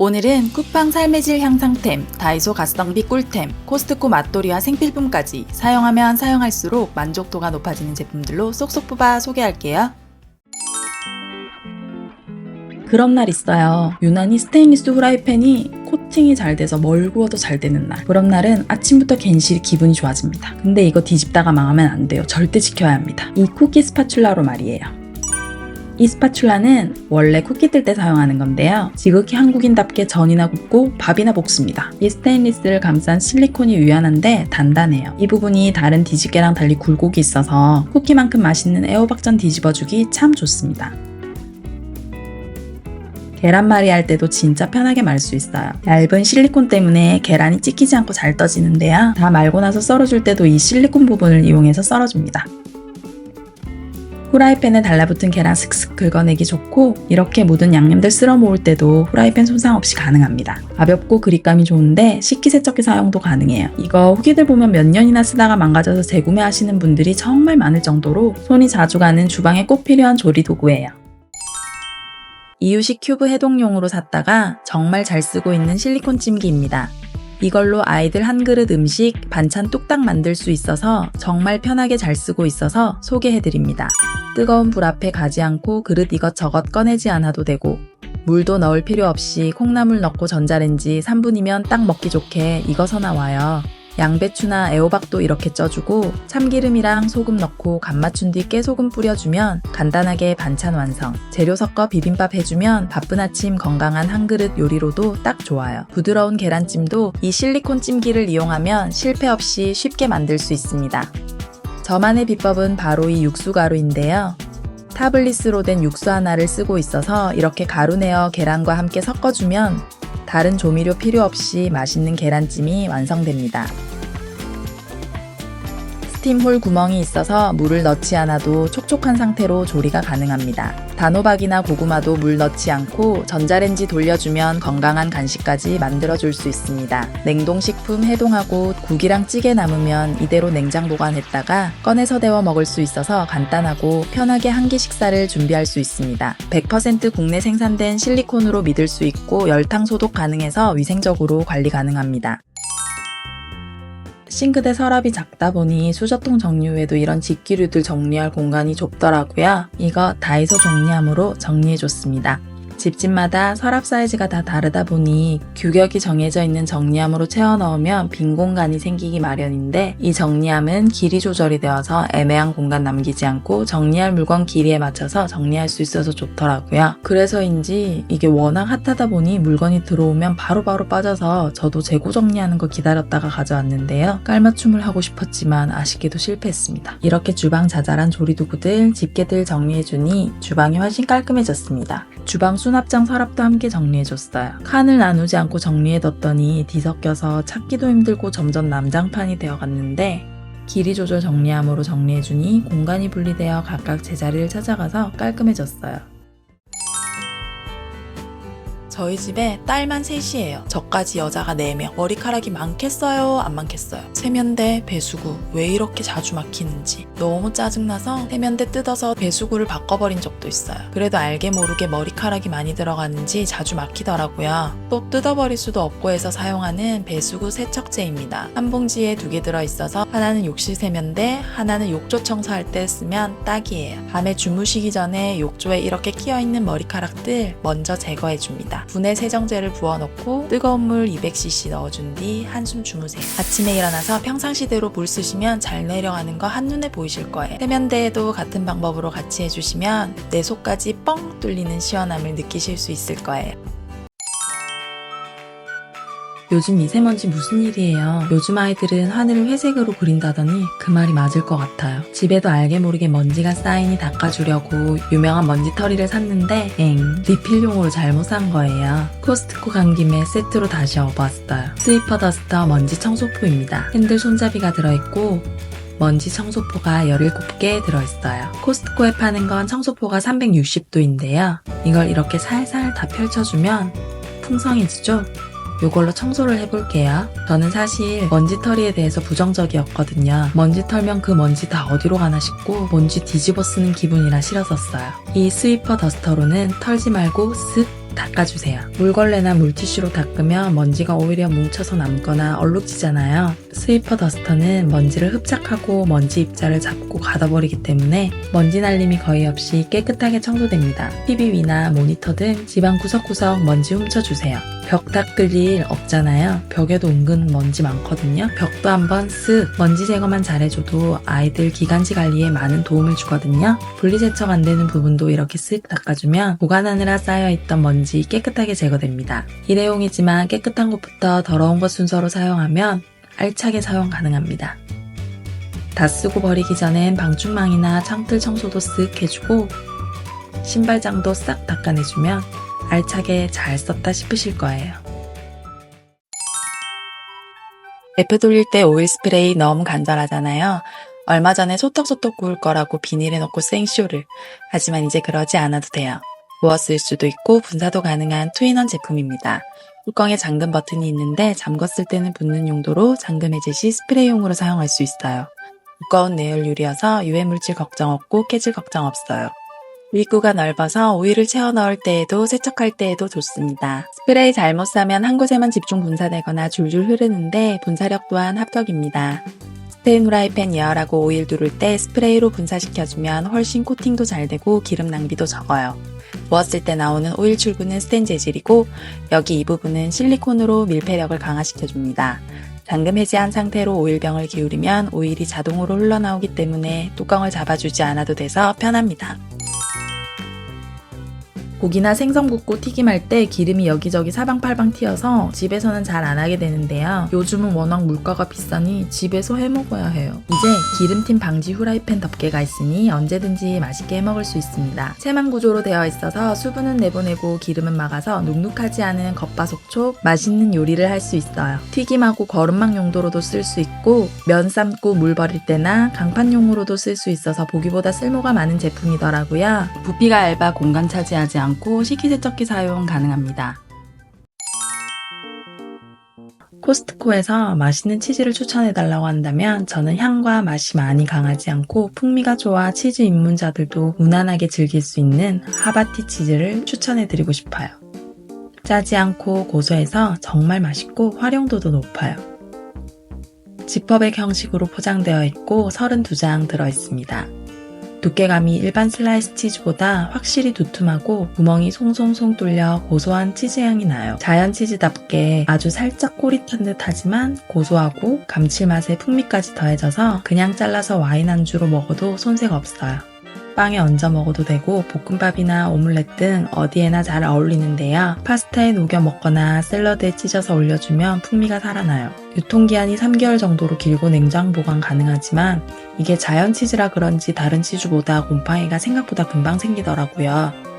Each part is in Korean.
오늘은 쿠팡 삶의 질 향상템, 다이소 가성비 꿀템, 코스트코 맛돌이와 생필품까지 사용하면 사용할수록 만족도가 높아지는 제품들로 쏙쏙 뽑아 소개할게요. 그런 날 있어요. 유난히 스테인리스 후라이팬이 코팅이 잘 돼서 뭘 구워도 잘 되는 날. 그런 날은 아침부터 괜시리 기분이 좋아집니다. 근데 이거 뒤집다가 망하면 안 돼요. 절대 지켜야 합니다. 이 쿠키 스파츌라로 말이에요. 이 스파츌라는 원래 쿠키 뜰 때 사용하는 건데요. 지극히 한국인답게 전이나 굽고 밥이나 볶습니다. 이 스테인리스를 감싼 실리콘이 유연한데 단단해요. 이 부분이 다른 뒤집개랑 달리 굴곡이 있어서 쿠키만큼 맛있는 애호박전 뒤집어주기 참 좋습니다. 계란말이 할 때도 진짜 편하게 말 수 있어요. 얇은 실리콘 때문에 계란이 찢기지 않고 잘 떠지는데요. 다 말고 나서 썰어줄 때도 이 실리콘 부분을 이용해서 썰어줍니다. 후라이팬에 달라붙은 계란 슥슥 긁어내기 좋고 이렇게 묻은 양념들 쓸어 모을 때도 후라이팬 손상 없이 가능합니다. 가볍고 그립감이 좋은데 식기세척기 사용도 가능해요. 이거 후기들 보면 몇 년이나 쓰다가 망가져서 재구매하시는 분들이 정말 많을 정도로 손이 자주 가는 주방에 꼭 필요한 조리도구예요. 이유식 큐브 해동용으로 샀다가 정말 잘 쓰고 있는 실리콘 찜기입니다. 이걸로 아이들 한 그릇 음식, 반찬 뚝딱 만들 수 있어서 정말 편하게 잘 쓰고 있어서 소개해드립니다. 뜨거운 불 앞에 가지 않고 그릇 이것저것 꺼내지 않아도 되고 물도 넣을 필요 없이 콩나물 넣고 전자레인지 3분이면 딱 먹기 좋게 익어서 나와요. 양배추나 애호박도 이렇게 쪄주고 참기름이랑 소금 넣고 간 맞춘 뒤 깨소금 뿌려주면 간단하게 반찬 완성. 재료 섞어 비빔밥 해주면 바쁜 아침 건강한 한 그릇 요리로도 딱 좋아요. 부드러운 계란찜도 이 실리콘 찜기를 이용하면 실패 없이 쉽게 만들 수 있습니다. 저만의 비법은 바로 이 육수 가루인데요. 타블리스로 된 육수 하나를 쓰고 있어서 이렇게 가루 내어 계란과 함께 섞어주면 다른 조미료 필요 없이 맛있는 계란찜이 완성됩니다. 스팀홀 구멍이 있어서 물을 넣지 않아도 촉촉한 상태로 조리가 가능합니다. 단호박이나 고구마도 물 넣지 않고 전자레인지 돌려주면 건강한 간식까지 만들어줄 수 있습니다. 냉동식품 해동하고 국이랑 찌개 남으면 이대로 냉장 보관했다가 꺼내서 데워 먹을 수 있어서 간단하고 편하게 한 끼 식사를 준비할 수 있습니다. 100% 국내 생산된 실리콘으로 믿을 수 있고 열탕 소독 가능해서 위생적으로 관리 가능합니다. 싱크대 서랍이 작다 보니 수저통 정리 후에도 이런 집기류들 정리할 공간이 좁더라고요. 이거 다이소 정리함으로 정리해줬습니다. 집집마다 서랍 사이즈가 다 다르다 보니 규격이 정해져 있는 정리함으로 채워 넣으면 빈 공간이 생기기 마련인데 이 정리함은 길이 조절이 되어서 애매한 공간 남기지 않고 정리할 물건 길이에 맞춰서 정리할 수 있어서 좋더라고요. 그래서인지 이게 워낙 핫하다 보니 물건이 들어오면 바로바로 빠져서 저도 재고 정리하는 거 기다렸다가 가져왔는데요. 깔맞춤을 하고 싶었지만 아쉽게도 실패했습니다. 이렇게 주방 자잘한 조리도구들, 집게들 정리해주니 주방이 훨씬 깔끔해졌습니다. 주방 수납장 서랍도 함께 정리해줬어요. 칸을 나누지 않고 정리해뒀더니 뒤섞여서 찾기도 힘들고 점점 난장판이 되어갔는데 길이 조절 정리함으로 정리해주니 공간이 분리되어 각각 제자리를 찾아가서 깔끔해졌어요. 저희 집에 딸만 셋이에요. 저까지 여자가 4명. 머리카락이 많겠어요? 안 많겠어요? 세면대, 배수구 왜 이렇게 자주 막히는지 너무 짜증나서 세면대 뜯어서 배수구를 바꿔버린 적도 있어요. 그래도 알게 모르게 머리카락이 많이 들어가는지 자주 막히더라고요. 또 뜯어버릴 수도 없고 해서 사용하는 배수구 세척제입니다. 한 봉지에 2개 들어있어서 하나는 욕실 세면대, 하나는 욕조 청소할 때 쓰면 딱이에요. 밤에 주무시기 전에 욕조에 이렇게 끼어있는 머리카락들 먼저 제거해줍니다. 분해 세정제를 부어놓고 뜨거운 물 200cc 넣어준 뒤 한숨 주무세요. 아침에 일어나서 평상시대로 물 쓰시면 잘 내려가는 거 한눈에 보이실 거예요. 세면대에도 같은 방법으로 같이 해주시면 내 속까지 뻥 뚫리는 시원함을 느끼실 수 있을 거예요. 요즘 미세먼지 무슨 일이에요? 요즘 아이들은 하늘을 회색으로 그린다더니 그 말이 맞을 것 같아요. 집에도 알게 모르게 먼지가 쌓이니 닦아주려고 유명한 먼지털이를 샀는데 리필용으로 잘못 산 거예요. 코스트코 간 김에 세트로 다시 업었어요. 스위퍼 더스터 먼지 청소포입니다. 핸들 손잡이가 들어있고 먼지 청소포가 17개 들어있어요. 코스트코에 파는 건 청소포가 360도인데요. 이걸 이렇게 살살 다 펼쳐주면 풍성해지죠? 이걸로 청소를 해볼게요. 저는 사실 먼지털이에 대해서 부정적이었거든요. 먼지 털면 그 먼지 다 어디로 가나 싶고 먼지 뒤집어 쓰는 기분이라 싫었었어요. 이 스위퍼 더스터로는 털지 말고 쓱 닦아주세요. 물걸레나 물티슈로 닦으면 먼지가 오히려 뭉쳐서 남거나 얼룩지잖아요. 스위퍼 더스터는 먼지를 흡착하고 먼지 입자를 잡고 가둬버리기 때문에 먼지 날림이 거의 없이 깨끗하게 청소됩니다. TV 위나 모니터 등 집안 구석구석 먼지 훔쳐주세요. 벽 닦을 일 없잖아요. 벽에도 은근 먼지 많거든요. 벽도 한번 쓱 먼지 제거만 잘해줘도 아이들 기관지 관리에 많은 도움을 주거든요. 분리세척 안 되는 부분도 이렇게 쓱 닦아주면 보관하느라 쌓여있던 먼지 깨끗하게 제거됩니다. 일회용이지만 깨끗한 곳부터 더러운 것 순서로 사용하면 알차게 사용 가능합니다. 다 쓰고 버리기 전엔 방충망이나 창틀 청소도 쓱 해주고 신발장도 싹 닦아내주면 알차게 잘 썼다 싶으실 거예요. 대표 돌릴 때 오일 스프레이 너무 간절하잖아요. 얼마 전에 소떡소떡 구울 거라고 비닐에 넣고 생쇼를. 하지만 이제 그러지 않아도 돼요. 부었을 수도 있고 분사도 가능한 투인원 제품입니다. 뚜껑에 잠금 버튼이 있는데 잠궜을 때는 붓는 용도로 잠금 해제 시 스프레이용으로 사용할 수 있어요. 두꺼운 내열유리여서 유해물질 걱정 없고 깨질 걱정 없어요. 입구가 넓어서 오일을 채워 넣을 때에도 세척할 때에도 좋습니다. 스프레이 잘못 사면 한 곳에만 집중 분사되거나 줄줄 흐르는데 분사력 또한 합격입니다. 스테인 후라이팬 예열하고 오일 두를 때 스프레이로 분사시켜주면 훨씬 코팅도 잘 되고 기름 낭비도 적어요. 부었을 때 나오는 오일 출구는 스텐 재질이고 여기 이 부분은 실리콘으로 밀폐력을 강화시켜줍니다. 잠금 해제한 상태로 오일병을 기울이면 오일이 자동으로 흘러나오기 때문에 뚜껑을 잡아주지 않아도 돼서 편합니다. 고기나 생선 굽고 튀김할 때 기름이 여기저기 사방팔방 튀어서 집에서는 잘 안 하게 되는데요. 요즘은 워낙 물가가 비싸니 집에서 해 먹어야 해요. 이제 기름팀 방지 후라이팬 덮개가 있으니 언제든지 맛있게 해 먹을 수 있습니다. 세만 구조로 되어 있어서 수분은 내보내고 기름은 막아서 눅눅하지 않은 겉바속촉 맛있는 요리를 할 수 있어요. 튀김하고 거름망 용도로도 쓸 수 있고 면 삶고 물 버릴 때나 강판용으로도 쓸 수 있어서 보기보다 쓸모가 많은 제품이더라고요. 부피가 얇아 공간 차지하지 않고 식기세척기 사용 가능합니다. 코스트코에서 맛있는 치즈를 추천해달라고 한다면 저는 향과 맛이 많이 강하지 않고 풍미가 좋아 치즈 입문자들도 무난하게 즐길 수 있는 하바티 치즈를 추천해드리고 싶어요. 짜지 않고 고소해서 정말 맛있고 활용도도 높아요. 지퍼백 형식으로 포장되어 있고 32장 들어있습니다. 두께감이 일반 슬라이스 치즈보다 확실히 두툼하고 구멍이 송송송 뚫려 고소한 치즈향이 나요. 자연 치즈답게 아주 살짝 꼬릿한 듯 하지만 고소하고 감칠맛에 풍미까지 더해져서 그냥 잘라서 와인 안주로 먹어도 손색 없어요. 빵에 얹어 먹어도 되고 볶음밥이나 오믈렛 등 어디에나 잘 어울리는데요. 파스타에 녹여 먹거나 샐러드에 찢어서 올려주면 풍미가 살아나요. 유통기한이 3개월 정도로 길고 냉장 보관 가능하지만 이게 자연 치즈라 그런지 다른 치즈보다 곰팡이가 생각보다 금방 생기더라고요.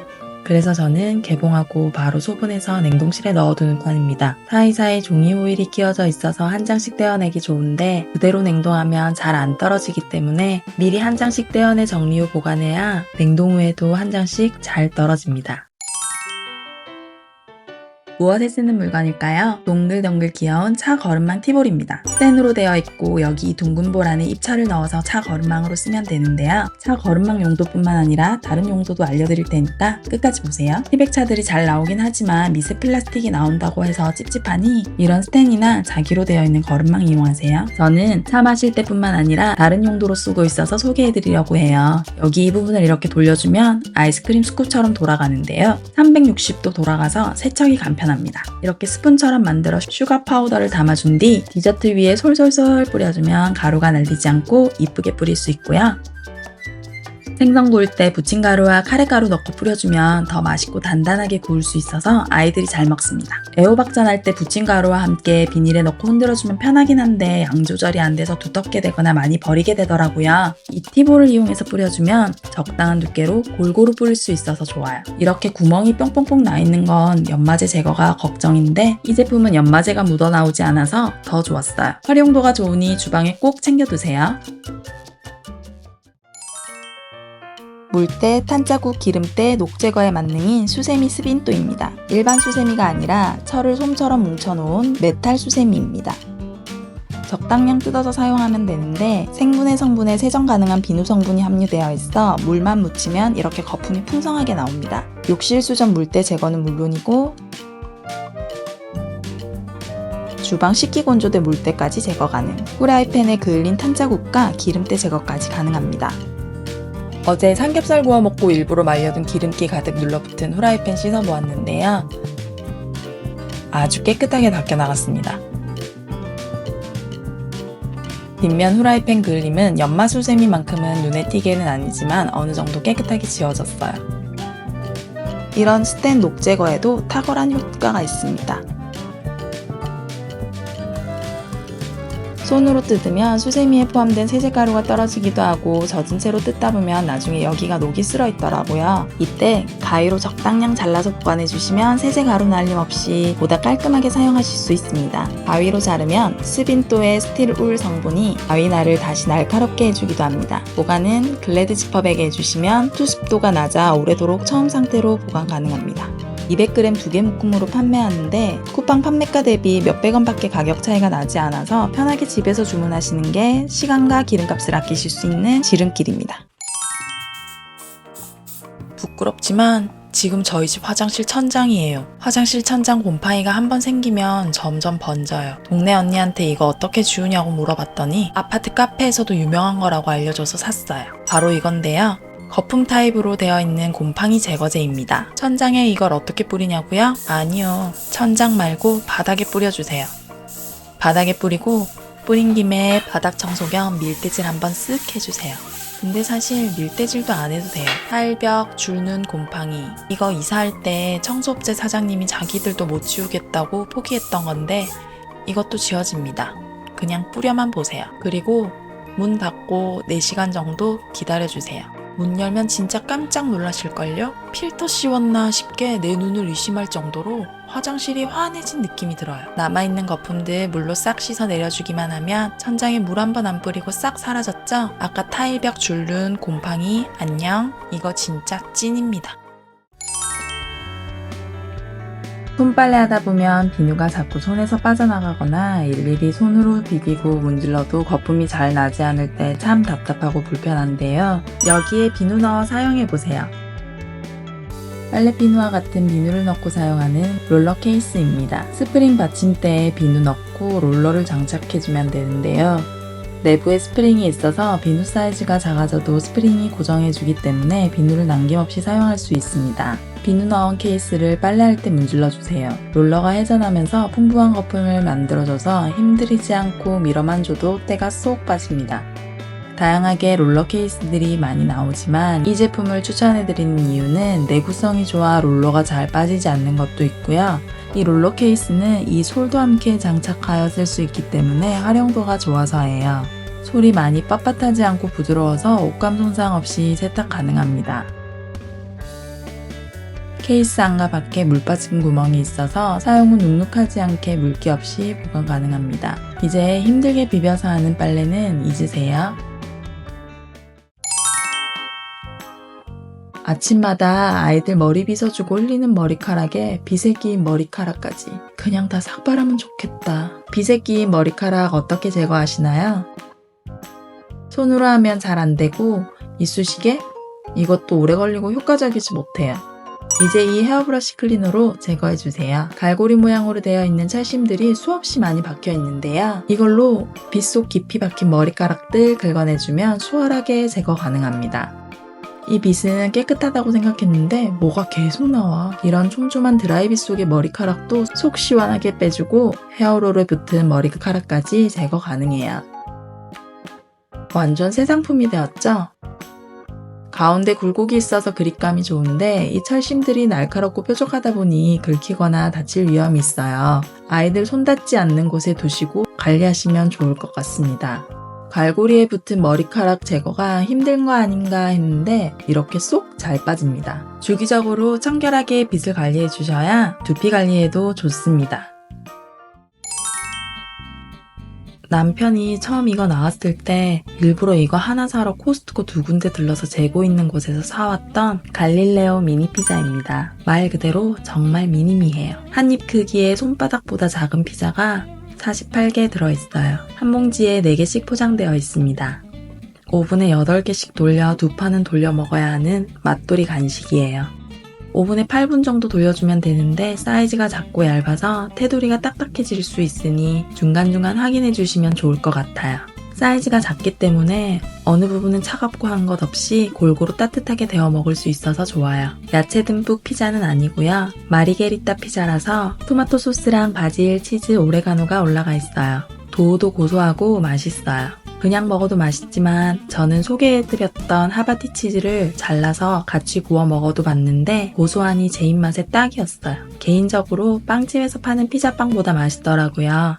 그래서 저는 개봉하고 바로 소분해서 냉동실에 넣어두는 편입니다. 사이사이 종이 호일이 끼워져 있어서 한 장씩 떼어내기 좋은데 그대로 냉동하면 잘 안 떨어지기 때문에 미리 한 장씩 떼어내 정리 후 보관해야 냉동 후에도 한 장씩 잘 떨어집니다. 무엇에 쓰는 물건일까요? 동글동글 귀여운 차 거름망 티볼입니다. 스텐으로 되어 있고 여기 이 둥근 볼 안에 입차를 넣어서 차 거름망으로 쓰면 되는데요. 차 거름망 용도뿐만 아니라 다른 용도도 알려드릴 테니까 끝까지 보세요. 티백차들이 잘 나오긴 하지만 미세 플라스틱이 나온다고 해서 찝찝하니 이런 스텐이나 자기로 되어 있는 거름망 이용하세요. 저는 차 마실 때뿐만 아니라 다른 용도로 쓰고 있어서 소개해드리려고 해요. 여기 이 부분을 이렇게 돌려주면 아이스크림 스쿱처럼 돌아가는데요. 360도 돌아가서 세척이 간편합니다. 이렇게 스푼처럼 만들어 슈가 파우더를 담아준 뒤 디저트 위에 솔솔솔 뿌려주면 가루가 날리지 않고 이쁘게 뿌릴 수 있고요. 생선 구울 때 부침가루와 카레가루 넣고 뿌려주면 더 맛있고 단단하게 구울 수 있어서 아이들이 잘 먹습니다. 애호박전 때 부침가루와 함께 비닐에 넣고 흔들어주면 편하긴 한데 양 조절이 안 돼서 두텁게 되거나 많이 버리게 되더라고요. 이 티볼을 이용해서 뿌려주면 적당한 두께로 골고루 뿌릴 수 있어서 좋아요. 이렇게 구멍이 뿅뿅뿅 나 있는 건 연마제 제거가 걱정인데 이 제품은 연마제가 묻어나오지 않아서 더 좋았어요. 활용도가 좋으니 주방에 꼭 챙겨두세요. 물때, 탄자국, 기름때, 녹 제거의 만능인 수세미 스빈또입니다. 일반 수세미가 아니라 철을 솜처럼 뭉쳐놓은 메탈 수세미입니다. 적당량 뜯어서 사용하면 되는데 생분해 성분에 세정 가능한 비누 성분이 함유되어 있어 물만 묻히면 이렇게 거품이 풍성하게 나옵니다. 욕실 수전 물때 제거는 물론이고 주방 식기건조대 물때까지 제거 가능. 후라이팬에 그을린 탄자국과 기름때 제거까지 가능합니다. 어제 삼겹살 구워 먹고 일부러 말려둔 기름기 가득 눌러붙은 후라이팬 씻어보았는데요. 아주 깨끗하게 닦여 나갔습니다. 뒷면 후라이팬 그을림은 연마수세미만큼은 눈에 띄게는 아니지만 어느 정도 깨끗하게 지워졌어요. 이런 스텐 녹 제거에도 탁월한 효과가 있습니다. 손으로 뜯으면 수세미에 포함된 세제가루가 떨어지기도 하고 젖은 채로 뜯다 보면 나중에 여기가 녹이 쓸어 있더라고요. 이때 가위로 적당량 잘라서 보관해주시면 세제가루 날림 없이 보다 깔끔하게 사용하실 수 있습니다. 가위로 자르면 스빈토의 스틸 울 성분이 가위날을 다시 날카롭게 해주기도 합니다. 보관은 글래드 지퍼백에 해주시면 투습도가 낮아 오래도록 처음 상태로 보관 가능합니다. 200g 2개 묶음으로 판매하는데 쿠팡 판매가 대비 몇백 원밖에 가격 차이가 나지 않아서 편하게 집에서 주문하시는 게 시간과 기름값을 아끼실 수 있는 지름길입니다. 부끄럽지만 지금 저희 집 화장실 천장이에요. 화장실 천장 곰팡이가 한번 생기면 점점 번져요. 동네 언니한테 이거 어떻게 지우냐고 물어봤더니 아파트 카페에서도 유명한 거라고 알려줘서 샀어요. 바로 이건데요. 거품 타입으로 되어 있는 곰팡이 제거제입니다. 천장에 이걸 어떻게 뿌리냐고요? 아니요. 천장 말고 바닥에 뿌려주세요. 바닥에 뿌리고 뿌린 김에 바닥 청소 겸 밀대질 한번 쓱 해주세요. 근데 사실 밀대질도 안 해도 돼요. 타일벽, 줄눈, 곰팡이. 이거 이사할 때 청소업체 사장님이 자기들도 못 지우겠다고 포기했던 건데 이것도 지워집니다. 그냥 뿌려만 보세요. 그리고 문 닫고 4시간 정도 기다려주세요. 문 열면 진짜 깜짝 놀라실걸요? 필터 씌웠나 싶게 내 눈을 의심할 정도로 화장실이 환해진 느낌이 들어요. 남아있는 거품들 물로 싹 씻어 내려주기만 하면 천장에 물 한 번 안 뿌리고 싹 사라졌죠? 아까 타일벽 줄눈, 곰팡이 안녕. 이거 진짜 찐입니다. 손빨래 하다 보면 비누가 자꾸 손에서 빠져나가거나 일일이 손으로 비비고 문질러도 거품이 잘 나지 않을 때 참 답답하고 불편한데요. 여기에 비누 넣어 사용해보세요. 빨래 비누와 같은 비누를 넣고 사용하는 롤러 케이스입니다. 스프링 받침대에 비누 넣고 롤러를 장착해주면 되는데요. 내부에 스프링이 있어서 비누 사이즈가 작아져도 스프링이 고정해주기 때문에 비누를 남김없이 사용할 수 있습니다. 비누 넣은 케이스를 빨래할 때 문질러주세요. 롤러가 회전하면서 풍부한 거품을 만들어줘서 힘들이지 않고 밀어만 줘도 때가 쏙 빠집니다. 다양하게 롤러 케이스들이 많이 나오지만 이 제품을 추천해드리는 이유는 내구성이 좋아 롤러가 잘 빠지지 않는 것도 있고요. 이 롤러 케이스는 이 솔도 함께 장착하여 쓸 수 있기 때문에 활용도가 좋아서예요. 솔이 많이 빳빳하지 않고 부드러워서 옷감 손상 없이 세탁 가능합니다. 케이스 안과 밖에 물 빠진 구멍이 있어서 사용 후 눅눅하지 않게 물기 없이 보관 가능합니다. 이제 힘들게 비벼서 하는 빨래는 잊으세요. 아침마다 아이들 머리 빗어주고 흘리는 머리카락에 빗에 끼인 머리카락까지 그냥 다 삭발하면 좋겠다. 빗에 끼인 머리카락 어떻게 제거하시나요? 손으로 하면 잘 안되고 이쑤시개? 이것도 오래 걸리고 효과적이지 못해요. 이제 이 헤어브러쉬 클리너로 제거해주세요. 갈고리 모양으로 되어 있는 찰심들이 수없이 많이 박혀 있는데요. 이걸로 빗속 깊이 박힌 머리카락들 긁어내주면 수월하게 제거 가능합니다. 이 빗은 깨끗하다고 생각했는데 뭐가 계속 나와. 이런 촘촘한 드라이빗 속의 머리카락도 속 시원하게 빼주고 헤어롤에 붙은 머리카락까지 제거 가능해요. 완전 새 상품이 되었죠? 가운데 굴곡이 있어서 그립감이 좋은데 이 철심들이 날카롭고 뾰족하다 보니 긁히거나 다칠 위험이 있어요. 아이들 손 닿지 않는 곳에 두시고 관리하시면 좋을 것 같습니다. 갈고리에 붙은 머리카락 제거가 힘든 거 아닌가 했는데 이렇게 쏙 잘 빠집니다. 주기적으로 청결하게 빗을 관리해 주셔야 두피 관리에도 좋습니다. 남편이 처음 이거 나왔을 때 일부러 이거 하나 사러 코스트코 2군데 들러서 재고 있는 곳에서 사왔던 갈릴레오 미니 피자입니다. 말 그대로 정말 미니미해요. 한입 크기의 손바닥보다 작은 피자가 48개 들어있어요. 한 봉지에 4개씩 포장되어 있습니다. 오븐에 8개씩 돌려 2판은 돌려 먹어야 하는 맛돌이 간식이에요. 오븐에 8분 정도 돌려주면 되는데 사이즈가 작고 얇아서 테두리가 딱딱해질 수 있으니 중간중간 확인해 주시면 좋을 것 같아요. 사이즈가 작기 때문에 어느 부분은 차갑고 한 것 없이 골고루 따뜻하게 데워 먹을 수 있어서 좋아요. 야채 듬뿍 피자는 아니고요. 마리게리따 피자라서 토마토 소스랑 바질, 치즈, 오레가노가 올라가 있어요. 도우도 고소하고 맛있어요. 그냥 먹어도 맛있지만 저는 소개해드렸던 하바티 치즈를 잘라서 같이 구워 먹어도 봤는데 고소하니 제 입맛에 딱이었어요. 개인적으로 빵집에서 파는 피자빵보다 맛있더라고요.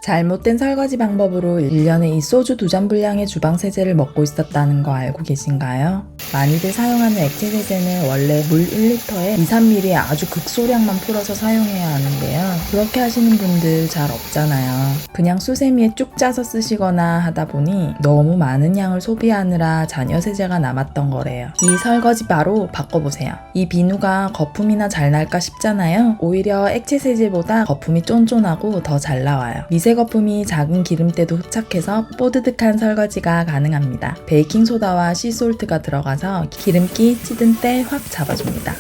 잘못된 설거지 방법으로 1년에 이 소주 2잔 분량의 주방세제를 먹고 있었다는 거 알고 계신가요? 많이들 사용하는 액체세제는 원래 물 1리터에 2-3ml의 아주 극소량만 풀어서 사용해야 하는데요. 그렇게 하시는 분들 잘 없잖아요. 그냥 수세미에 쭉 짜서 쓰시거나 하다 보니 너무 많은 양을 소비하느라 잔여세제가 남았던 거래요. 이 설거지 바로 바꿔보세요. 이 비누가 거품이나 잘 날까 싶잖아요. 오히려 액체세제보다 거품이 쫀쫀하고 더 잘 나와요. 미세 거품이 작은 기름때도 흡착해서 뽀드득한 설거지가 가능합니다. 베이킹소다와 시솔트가 들어가서 기름기, 찌든 때 확 잡아줍니다.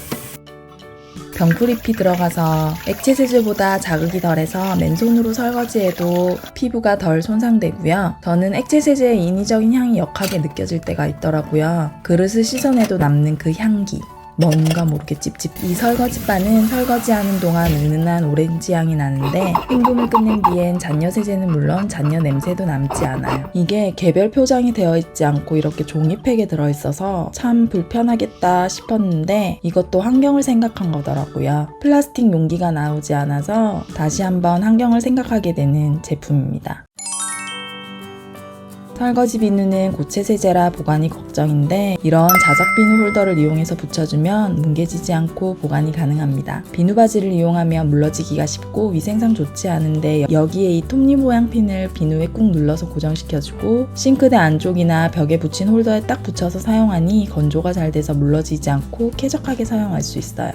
병풀잎이 들어가서 액체세제보다 자극이 덜해서 맨손으로 설거지해도 피부가 덜 손상되고요. 저는 액체세제의 인위적인 향이 역하게 느껴질 때가 있더라고요. 그릇을 씻어내도 남는 그 향기. 뭔가 모르게 찝찝. 이 설거지바는 설거지하는 동안 은은한 오렌지 향이 나는데 헹굼을 끝낸 뒤엔 잔여세제는 물론 잔여 냄새도 남지 않아요. 이게 개별 표장이 되어 있지 않고 이렇게 종이팩에 들어있어서 참 불편하겠다 싶었는데 이것도 환경을 생각한 거더라고요. 플라스틱 용기가 나오지 않아서 다시 한번 환경을 생각하게 되는 제품입니다. 설거지 비누는 고체 세제라 보관이 걱정인데 이런 자작 비누 홀더를 이용해서 붙여주면 뭉개지지 않고 보관이 가능합니다. 비누 바지를 이용하면 물러지기가 쉽고 위생상 좋지 않은데 여기에 이 톱니 모양 핀을 비누에 꾹 눌러서 고정시켜주고 싱크대 안쪽이나 벽에 붙인 홀더에 딱 붙여서 사용하니 건조가 잘 돼서 물러지지 않고 쾌적하게 사용할 수 있어요.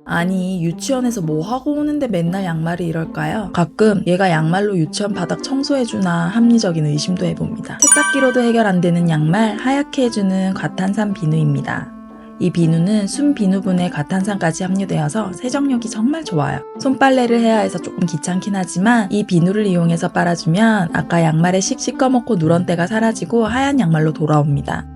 아니 유치원에서 뭐 하고 오는데 맨날 양말이 이럴까요? 가끔 얘가 양말로 유치원 바닥 청소해주나 합리적인 의심도 해봅니다. 세탁기로도 해결 안 되는 양말 하얗게 해주는 과탄산 비누입니다. 이 비누는 순 비누분에 과탄산까지 함유되어서 세정력이 정말 좋아요. 손빨래를 해야 해서 조금 귀찮긴 하지만 이 비누를 이용해서 빨아주면 아까 양말에 씩씩 꺼먹고 누런 때가 사라지고 하얀 양말로 돌아옵니다.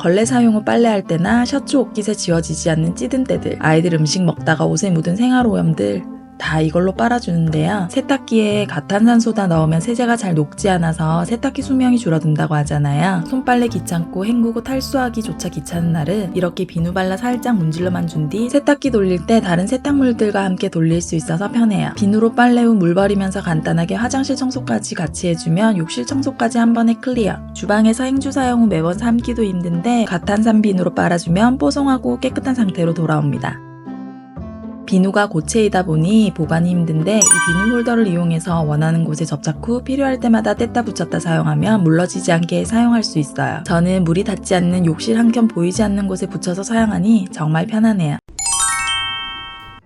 걸레 사용 후 빨래할 때나 셔츠 옷깃에 지워지지 않는 찌든 때들, 아이들 음식 먹다가 옷에 묻은 생활오염들 다 이걸로 빨아주는데요. 세탁기에 과탄산소다 넣으면 세제가 잘 녹지 않아서 세탁기 수명이 줄어든다고 하잖아요. 손빨래 귀찮고 헹구고 탈수하기조차 귀찮은 날은 이렇게 비누 발라 살짝 문질러만 준 뒤 세탁기 돌릴 때 다른 세탁물들과 함께 돌릴 수 있어서 편해요. 비누로 빨래 후 물 버리면서 간단하게 화장실 청소까지 같이 해주면 욕실 청소까지 한 번에 클리어. 주방에서 행주 사용 후 매번 삶기도 힘든데 과탄산 비누로 빨아주면 뽀송하고 깨끗한 상태로 돌아옵니다. 비누가 고체이다 보니 보관이 힘든데 이 비누 홀더를 이용해서 원하는 곳에 접착 후 필요할 때마다 뗐다 붙였다 사용하면 물러지지 않게 사용할 수 있어요. 저는 물이 닿지 않는 욕실 한켠 보이지 않는 곳에 붙여서 사용하니 정말 편하네요.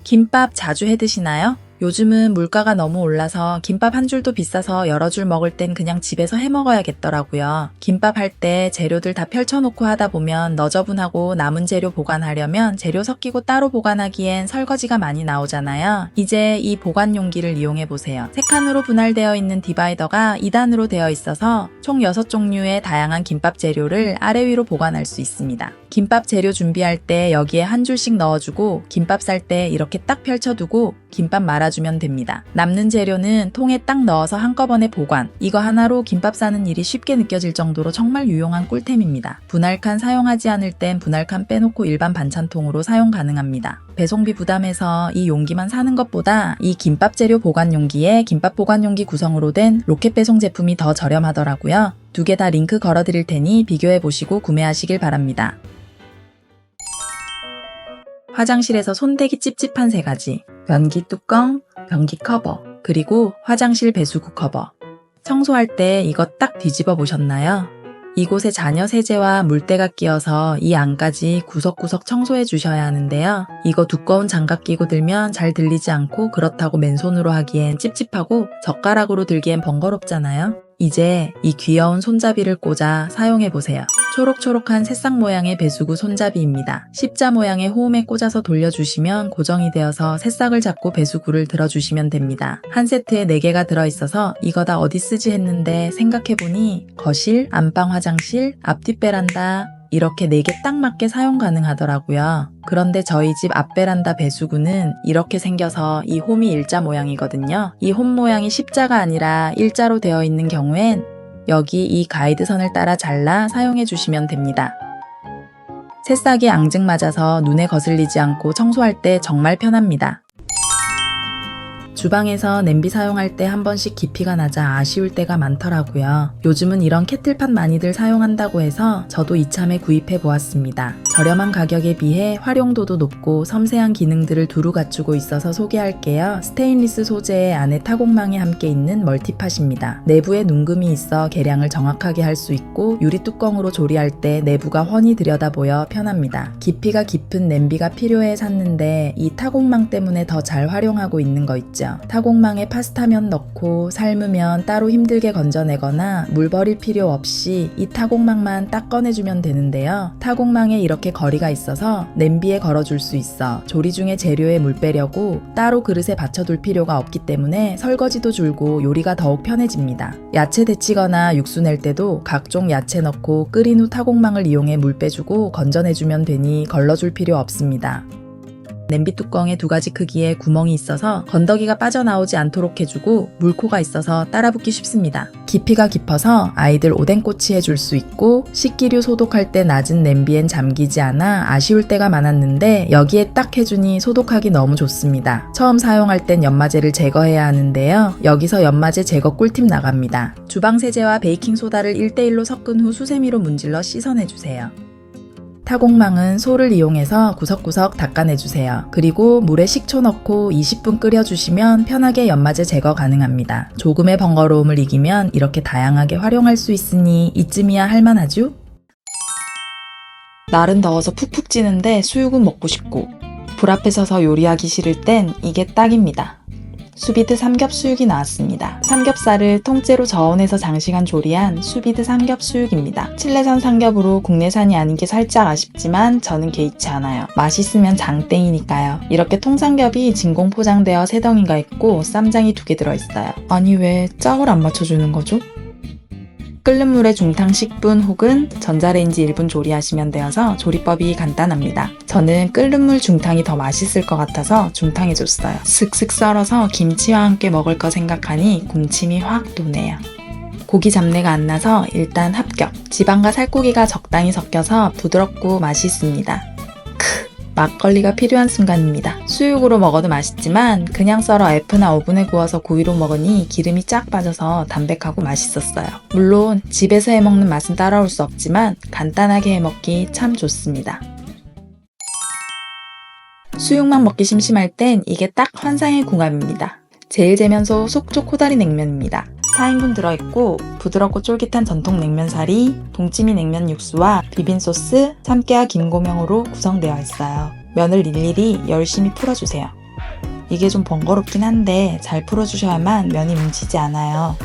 김밥 자주 해 드시나요? 요즘은 물가가 너무 올라서 김밥 한 줄도 비싸서 여러 줄 먹을 땐 그냥 집에서 해 먹어야겠더라고요. 김밥 할 때 재료들 다 펼쳐놓고 하다 보면 너저분하고 남은 재료 보관하려면 재료 섞이고 따로 보관하기엔 설거지가 많이 나오잖아요. 이제 이 보관 용기를 이용해보세요. 3칸으로 분할되어 있는 디바이더가 2단으로 되어 있어서 총 6종류의 다양한 김밥 재료를 아래 위로 보관할 수 있습니다. 김밥 재료 준비할 때 여기에 한 줄씩 넣어주고 김밥 쌀 때 이렇게 딱 펼쳐두고 김밥 말아주면 됩니다. 남는 재료는 통에 딱 넣어서 한꺼번에 보관. 이거 하나로 김밥 싸는 일이 쉽게 느껴질 정도로 정말 유용한 꿀템입니다. 분할칸 사용하지 않을 땐 분할칸 빼놓고 일반 반찬통으로 사용 가능합니다. 배송비 부담해서 이 용기만 사는 것보다 이 김밥 재료 보관 용기에 김밥 보관 용기 구성으로 된 로켓 배송 제품이 더 저렴하더라고요. 2개 다 링크 걸어드릴 테니 비교해보시고 구매하시길 바랍니다. 화장실에서 손대기 찝찝한 3가지. 변기 뚜껑, 변기 커버, 그리고 화장실 배수구 커버. 청소할 때 이거 딱 뒤집어 보셨나요? 이곳에 잔여 세제와 물때가 끼어서 이 안까지 구석구석 청소해 주셔야 하는데요. 이거 두꺼운 장갑 끼고 들면 잘 들리지 않고 그렇다고 맨손으로 하기엔 찝찝하고 젓가락으로 들기엔 번거롭잖아요. 이제 이 귀여운 손잡이를 꽂아 사용해보세요. 초록초록한 새싹 모양의 배수구 손잡이입니다. 십자 모양의 호음에 꽂아서 돌려주시면 고정이 되어서 새싹을 잡고 배수구를 들어주시면 됩니다. 한 세트에 4개가 들어있어서 이거 다 어디 쓰지 했는데 생각해보니 거실, 안방 화장실, 앞뒷 베란다 이렇게 4개 딱 맞게 사용 가능하더라고요. 그런데 저희 집 앞베란다 배수구는 이렇게 생겨서 이 홈이 일자 모양이거든요. 이 홈 모양이 십자가 아니라 일자로 되어 있는 경우엔 여기 이 가이드선을 따라 잘라 사용해 주시면 됩니다. 새싹이 앙증맞아서 눈에 거슬리지 않고 청소할 때 정말 편합니다. 주방에서 냄비 사용할 때 한 번씩 깊이가 낮아 아쉬울 때가 많더라고요. 요즘은 이런 캐틀팟 많이들 사용한다고 해서 저도 이참에 구입해 보았습니다. 저렴한 가격에 비해 활용도도 높고 섬세한 기능들을 두루 갖추고 있어서 소개할게요. 스테인리스 소재의 안에 타공망이 함께 있는 멀티팟입니다. 내부에 눈금이 있어 계량을 정확하게 할 수 있고 유리 뚜껑으로 조리할 때 내부가 훤히 들여다보여 편합니다. 깊이가 깊은 냄비가 필요해 샀는데 이 타공망 때문에 더 잘 활용하고 있는 거 있죠. 타공망에 파스타면 넣고 삶으면 따로 힘들게 건져내거나 물 버릴 필요 없이 이 타공망만 딱 꺼내주면 되는데요. 타공망에 이렇게 거리가 있어서 냄비에 걸어줄 수 있어 조리 중에 재료에 물 빼려고 따로 그릇에 받쳐둘 필요가 없기 때문에 설거지도 줄고 요리가 더욱 편해집니다. 야채 데치거나 육수 낼 때도 각종 야채 넣고 끓인 후 타공망을 이용해 물 빼주고 건져내주면 되니 걸러줄 필요 없습니다. 냄비 뚜껑에 2가지 크기의 구멍이 있어서 건더기가 빠져나오지 않도록 해주고 물코가 있어서 따라붙기 쉽습니다. 깊이가 깊어서 아이들 오뎅꼬치 해줄 수 있고 식기류 소독할 때 낮은 냄비엔 잠기지 않아 아쉬울 때가 많았는데 여기에 딱 해주니 소독하기 너무 좋습니다. 처음 사용할 땐 연마제를 제거해야 하는데요. 여기서 연마제 제거 꿀팁 나갑니다. 주방 세제와 베이킹소다를 1:1로 섞은 후 수세미로 문질러 씻어내주세요. 타공망은 소를 이용해서 구석구석 닦아내주세요. 그리고 물에 식초 넣고 20분 끓여주시면 편하게 연마제 제거 가능합니다. 조금의 번거로움을 이기면 이렇게 다양하게 활용할 수 있으니 이쯤이야 할만하죠? 날은 더워서 푹푹 찌는데 수육은 먹고 싶고 불 앞에 서서 요리하기 싫을 땐 이게 딱입니다. 수비드 삼겹수육이 나왔습니다. 삼겹살을 통째로 저온에서 장시간 조리한 수비드 삼겹수육입니다. 칠레산 삼겹으로 국내산이 아닌 게 살짝 아쉽지만 저는 개의치 않아요. 맛있으면 장땡이니까요. 이렇게 통삼겹이 진공 포장되어 3덩이가 있고 쌈장이 2개 들어있어요. 아니 왜 짝을 안 맞춰주는 거죠? 끓는 물에 중탕 10분 혹은 전자레인지 1분 조리하시면 되어서 조리법이 간단합니다. 저는 끓는 물 중탕이 더 맛있을 것 같아서 중탕해줬어요. 슥슥 썰어서 김치와 함께 먹을 거 생각하니 군침이 확 도네요. 고기 잡내가 안 나서 일단 합격. 지방과 살코기가 적당히 섞여서 부드럽고 맛있습니다. 막걸리가 필요한 순간입니다. 수육으로 먹어도 맛있지만 그냥 썰어 F나 오븐에 구워서 구이로 먹으니 기름이 쫙 빠져서 담백하고 맛있었어요. 물론 집에서 해먹는 맛은 따라올 수 없지만 간단하게 해먹기 참 좋습니다. 수육만 먹기 심심할 땐 이게 딱 환상의 궁합입니다. 제일 재면소 속초 코다리 냉면입니다. 4인분 들어있고 부드럽고 쫄깃한 전통 냉면살이 동치미 냉면 육수와 비빔소스, 참깨와 김고명으로 구성되어 있어요. 면을 일일이 열심히 풀어주세요. 이게 좀 번거롭긴 한데 잘 풀어주셔야만 면이 뭉치지 않아요.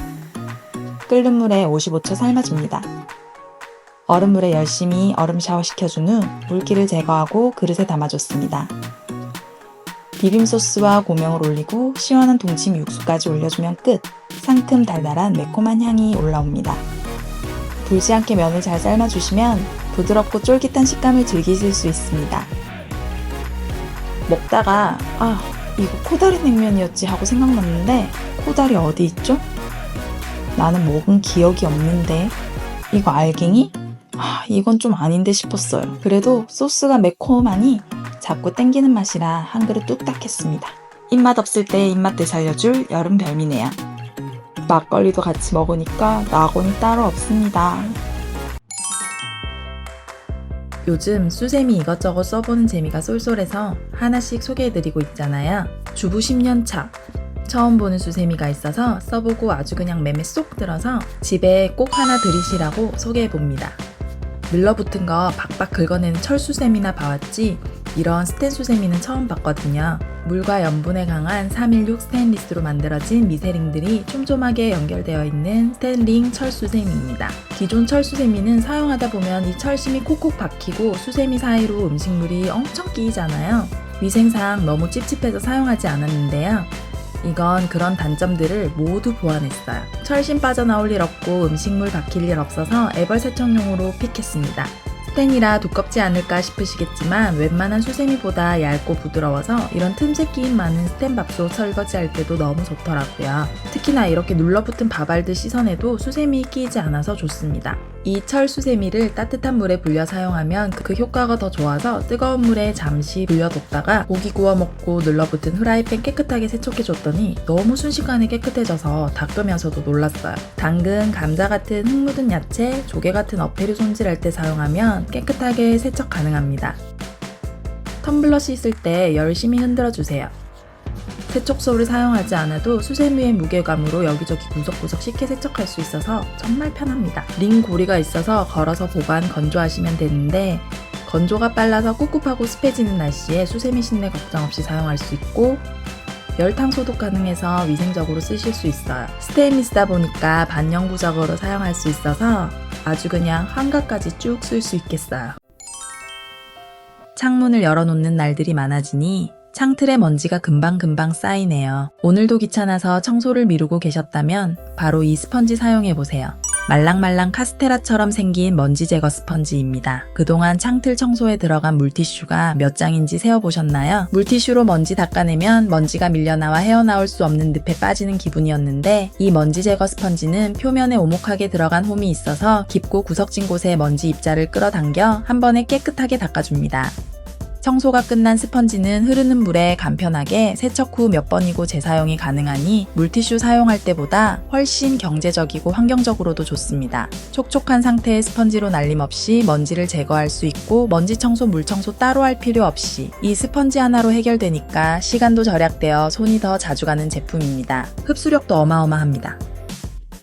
끓는 물에 55초 삶아줍니다. 얼음물에 열심히 얼음 샤워 시켜준 후 물기를 제거하고 그릇에 담아줬습니다. 비빔소스와 고명을 올리고 시원한 동치미 육수까지 올려주면 끝! 상큼 달달한 매콤한 향이 올라옵니다. 불지 않게 면을 잘 삶아주시면 부드럽고 쫄깃한 식감을 즐기실 수 있습니다. 먹다가 이거 코다리 냉면이었지 하고 생각났는데 코다리 어디 있죠? 나는 먹은 기억이 없는데 이거 알갱이? 이건 좀 아닌데 싶었어요. 그래도 소스가 매콤하니 자꾸 땡기는 맛이라 한 그릇 뚝딱 했습니다. 입맛 없을 때 입맛 되살려줄 여름 별미네요. 막걸리도 같이 먹으니까 낙원이 따로 없습니다. 요즘 수세미 이것저것 써보는 재미가 쏠쏠해서 하나씩 소개해드리고 있잖아요. 주부 10년차, 처음 보는 수세미가 있어서 써보고 아주 그냥 맴에 쏙 들어서 집에 꼭 하나 들이시라고 소개해봅니다. 밀러붙은 거 박박 긁어내는 철수세미나 봐왔지 이런 스텐 수세미는 처음 봤거든요. 물과 염분에 강한 316 스테인리스로 만들어진 미세링들이 촘촘하게 연결되어 있는 스텐링 철수세미입니다. 기존 철수세미는 사용하다 보면 이 철심이 콕콕 박히고 수세미 사이로 음식물이 엄청 끼이잖아요. 위생상 너무 찝찝해서 사용하지 않았는데요. 이건 그런 단점들을 모두 보완했어요. 철심 빠져나올 일 없고 음식물 박힐 일 없어서 애벌 세척용으로 픽했습니다. 스텐이라 두껍지 않을까 싶으시겠지만 웬만한 수세미보다 얇고 부드러워서 이런 틈새 끼임 많은 스텐 밥솥 설거지할 때도 너무 좋더라고요. 특히나 이렇게 눌러붙은 밥알들 씻어내도 수세미 끼이지 않아서 좋습니다. 이 철 수세미를 따뜻한 물에 불려 사용하면 그 효과가 더 좋아서 뜨거운 물에 잠시 불려뒀다가 고기 구워 먹고 눌러붙은 후라이팬 깨끗하게 세척해줬더니 너무 순식간에 깨끗해져서 닦으면서도 놀랐어요. 당근, 감자 같은 흙 묻은 야채, 조개 같은 어패류 손질할 때 사용하면 깨끗하게 세척 가능합니다. 텀블러 씻을 때 열심히 흔들어주세요. 세척소를 사용하지 않아도 수세미의 무게감으로 여기저기 구석구석 쉽게 세척할 수 있어서 정말 편합니다. 링 고리가 있어서 걸어서 보관, 건조하시면 되는데 건조가 빨라서 꿉꿉하고 습해지는 날씨에 수세미 신내 걱정 없이 사용할 수 있고 열탕 소독 가능해서 위생적으로 쓰실 수 있어요. 스테인리스다 보니까 반영구적으로 사용할 수 있어서 아주 그냥 환각까지 쭉 쓸 수 있겠어요. 창문을 열어놓는 날들이 많아지니 창틀에 먼지가 금방금방 쌓이네요. 오늘도 귀찮아서 청소를 미루고 계셨다면 바로 이 스펀지 사용해보세요. 말랑말랑 카스테라처럼 생긴 먼지 제거 스펀지입니다. 그동안 창틀 청소에 들어간 물티슈가 몇 장인지 세어보셨나요? 물티슈로 먼지 닦아내면 먼지가 밀려나와 헤어나올 수 없는 늪에 빠지는 기분이었는데 이 먼지 제거 스펀지는 표면에 오목하게 들어간 홈이 있어서 깊고 구석진 곳에 먼지 입자를 끌어당겨 한 번에 깨끗하게 닦아줍니다. 청소가 끝난 스펀지는 흐르는 물에 간편하게 세척 후 몇 번이고 재사용이 가능하니 물티슈 사용할 때보다 훨씬 경제적이고 환경적으로도 좋습니다. 촉촉한 상태의 스펀지로 날림없이 먼지를 제거할 수 있고 먼지 청소, 물 청소 따로 할 필요 없이 이 스펀지 하나로 해결되니까 시간도 절약되어 손이 더 자주 가는 제품입니다. 흡수력도 어마어마합니다.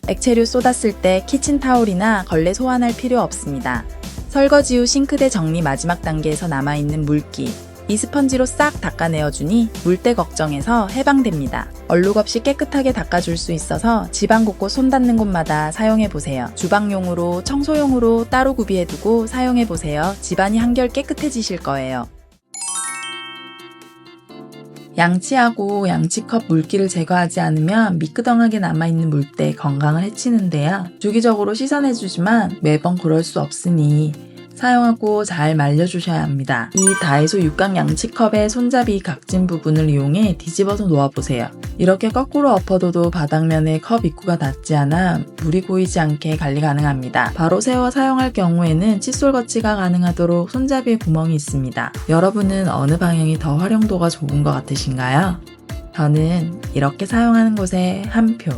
액체류 쏟았을 때 키친타올이나 걸레 소환할 필요 없습니다. 설거지 후 싱크대 정리 마지막 단계에서 남아있는 물기, 이 스펀지로 싹 닦아내어주니 물때 걱정에서 해방됩니다. 얼룩 없이 깨끗하게 닦아줄 수 있어서 집안 곳곳 손 닿는 곳마다 사용해보세요. 주방용으로, 청소용으로 따로 구비해두고 사용해보세요. 집안이 한결 깨끗해지실 거예요. 양치하고 양치컵 물기를 제거하지 않으면 미끄덩하게 남아있는 물때 건강을 해치는데요. 주기적으로 씻어내주지만 매번 그럴 수 없으니 사용하고 잘 말려주셔야 합니다. 이 다이소 6강 양치컵의 손잡이 각진 부분을 이용해 뒤집어서 놓아보세요. 이렇게 거꾸로 엎어둬도 바닥면에 컵 입구가 닿지 않아 물이 고이지 않게 관리 가능합니다. 바로 세워 사용할 경우에는 칫솔 거치가 가능하도록 손잡이에 구멍이 있습니다. 여러분은 어느 방향이 더 활용도가 좋은 것 같으신가요? 저는 이렇게 사용하는 곳에 한 표.